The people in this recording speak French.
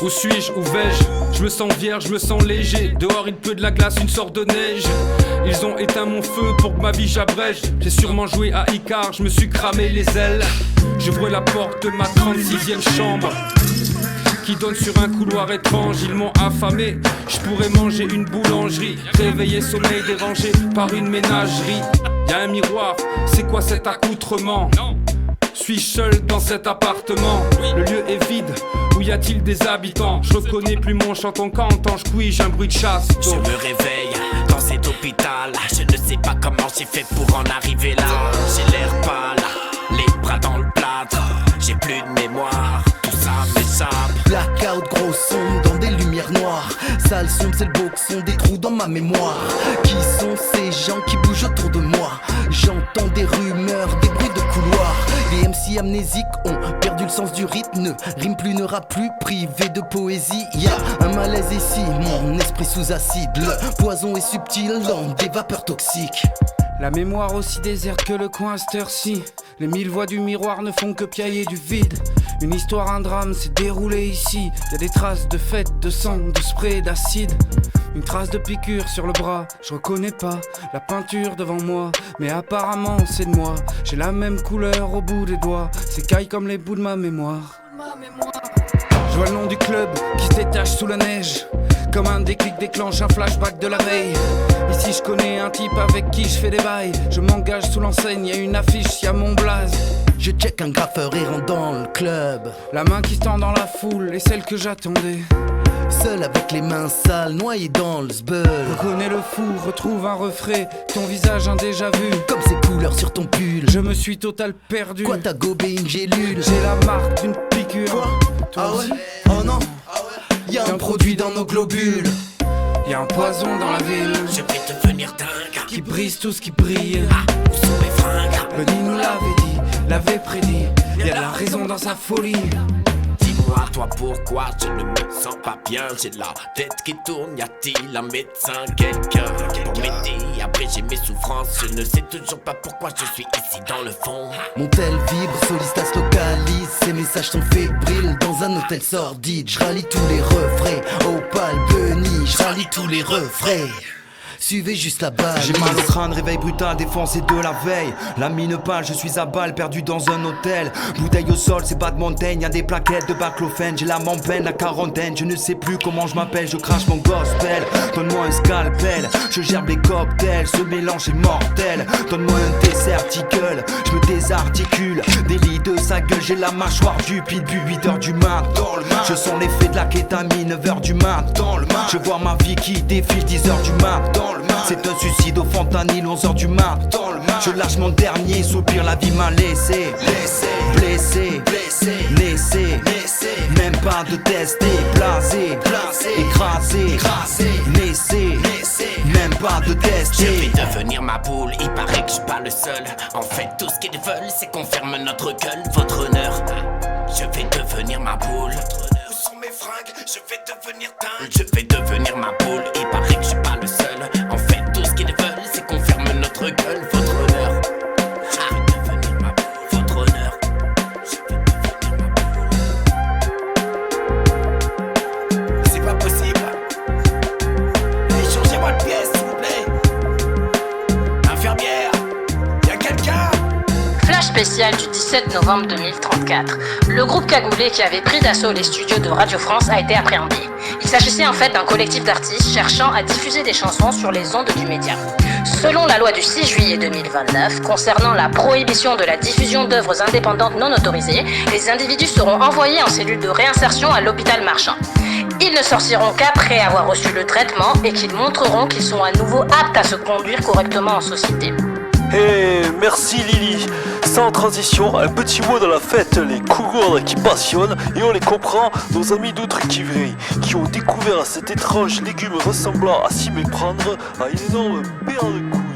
Où suis-je, où vais-je? Je me sens vierge, je me sens léger. Dehors il pleut de la glace, une sorte de neige. Ils ont éteint mon feu pour que ma vie j'abrège. J'ai sûrement joué à Icar, je me suis cramé les ailes. J'ouvre la porte de ma 36e chambre qui donne sur un couloir étrange. Ils m'ont affamé, je pourrais manger une boulangerie. Réveillé, sommeil dérangé par une ménagerie. Y'a un miroir, c'est quoi cet accoutrement? Suis-je seul dans cet appartement? Le lieu est vide, où y a-t-il des habitants? Je reconnais plus mon chanton quand je couille, j'ai un bruit de chasse. Je me réveille dans cet hôpital. Je ne sais pas comment j'ai fait pour en arriver là. J'ai l'air pâle, les bras dans le plâtre. J'ai plus de mémoire, tout ça m'échappe. Blackout, gros son dans des lumières noires. Sale sombre, c'est le boxon, des trous dans ma mémoire. Qui sont ces gens qui bougent autour de moi? J'entends des rumeurs, des bruits de couloir. Les MC amnésiques ont perdu le sens du rythme. Ne rime plus, ne rappe plus, privé de poésie. Y'a un malaise ici, mon esprit sous acide. Le poison est subtil dans des vapeurs toxiques. La mémoire aussi déserte que le coin à cette heure-ci. Les 1000 voix du miroir ne font que piailler du vide. Une histoire, un drame s'est déroulé ici. Y'a des traces de fête, de sang, de spray, d'acide. Une trace de piqûre sur le bras, je reconnais pas la peinture devant moi. Mais apparemment c'est de moi, j'ai la même couleur au bout des doigts. C'est caille comme les bouts de ma mémoire. Je vois le nom du club qui se détache sous la neige. Comme un déclic déclenche un flashback de la veille. Ici je connais un type avec qui je fais des bails. Je m'engage sous l'enseigne, y'a une affiche, y'a mon blaze. Je check un graffeur errant dans le club. La main qui se tend dans la foule est celle que j'attendais. Seul avec les mains sales, noyé dans le sbeul. Reconnais le fou, retrouve un refrain. Ton visage un déjà vu. Comme ces couleurs sur ton pull. Je me suis total perdu. Quoi t'as gobé une gélule? J'ai la marque d'une piqûre. Quoi? Ah ouais? Oh non? Y'a un produit dans nos globules. Y'a un poison dans la ville. Je vais devenir dingue, qui brise tout ce qui brille. où sont mes fringues? Le nid nous l'avait dit, l'avait prédit. Y'a de la raison dans sa folie. Dis-moi toi pourquoi je ne me sens pas bien. J'ai la tête qui tourne, y a-t-il un médecin? Quelqu'un pour m'aider, abréger mes souffrances. Je ne sais toujours pas pourquoi je suis ici dans le fond. Mon tel vibre, Solistas localise. Ces messages sont fébriles dans un hôtel sordide. Je rallie tous les refrains, Opal, Bunny. Je rallie tous les refrains. Suivez juste la balle. J'ai mal au crâne, réveil brutal, défoncé de la veille. La mine pâle, je suis à balle, perdu dans un hôtel. Bouteille au sol, c'est pas de montagne, y'a des plaquettes de baclofène. J'ai l'âme en peine, la quarantaine, je ne sais plus comment je m'appelle. Je crache mon gospel, donne-moi un scalpel. Je gerbe les cocktails, ce mélange est mortel. Donne-moi un désarticule, je me désarticule. Délit de sa gueule, j'ai la mâchoire du pitbull. 8h du mat, dans le mat. Je sens l'effet de la kétamine, 9h du mat, dans le mat. Je vois ma vie qui défile, 10h du mat, dans le mat. C'est un suicide au fentanyl, 11h du mat, dans le mat. Je lâche mon dernier soupir, la vie m'a laissé. Blessé, laissé, même pas de test, blasé, écrasé, laissé, même pas de test. Je vais devenir ma boule, il paraît que je suis pas le seul. En fait tout ce qu'ils veulent c'est qu'on ferme notre gueule. Votre honneur, je vais devenir ma boule. Où sont mes fringues? Je vais devenir dingue. Je vais devenir ma boule, il paraît que je suis pas le seul. En fait tout ce qu'ils veulent c'est qu'on ferme notre gueule. Votre honneur, je vais devenir ma boule. Votre honneur, je vais devenir ma boule. C'est pas possible. Échangez-moi de pièce s'il vous plaît. Infirmière, y'a quelqu'un? Flash spécial du 17 novembre 2034. Le groupe cagoulé qui avait pris d'assaut les studios de Radio France a été appréhendé. Il s'agissait en fait d'un collectif d'artistes cherchant à diffuser des chansons sur les ondes du média. Selon la loi du 6 juillet 2029, concernant la prohibition de la diffusion d'œuvres indépendantes non autorisées, les individus seront envoyés en cellule de réinsertion à l'hôpital Marchand. Ils ne sortiront qu'après avoir reçu le traitement et qu'ils montreront qu'ils sont à nouveau aptes à se conduire correctement en société. Merci Lily. Sans transition, un petit mot dans la fête, les cougourdes qui passionnent, et on les comprend, nos amis d'Outre-Quivray, qui ont découvert cet étrange légume ressemblant à s'y méprendre à une énorme paire de couilles.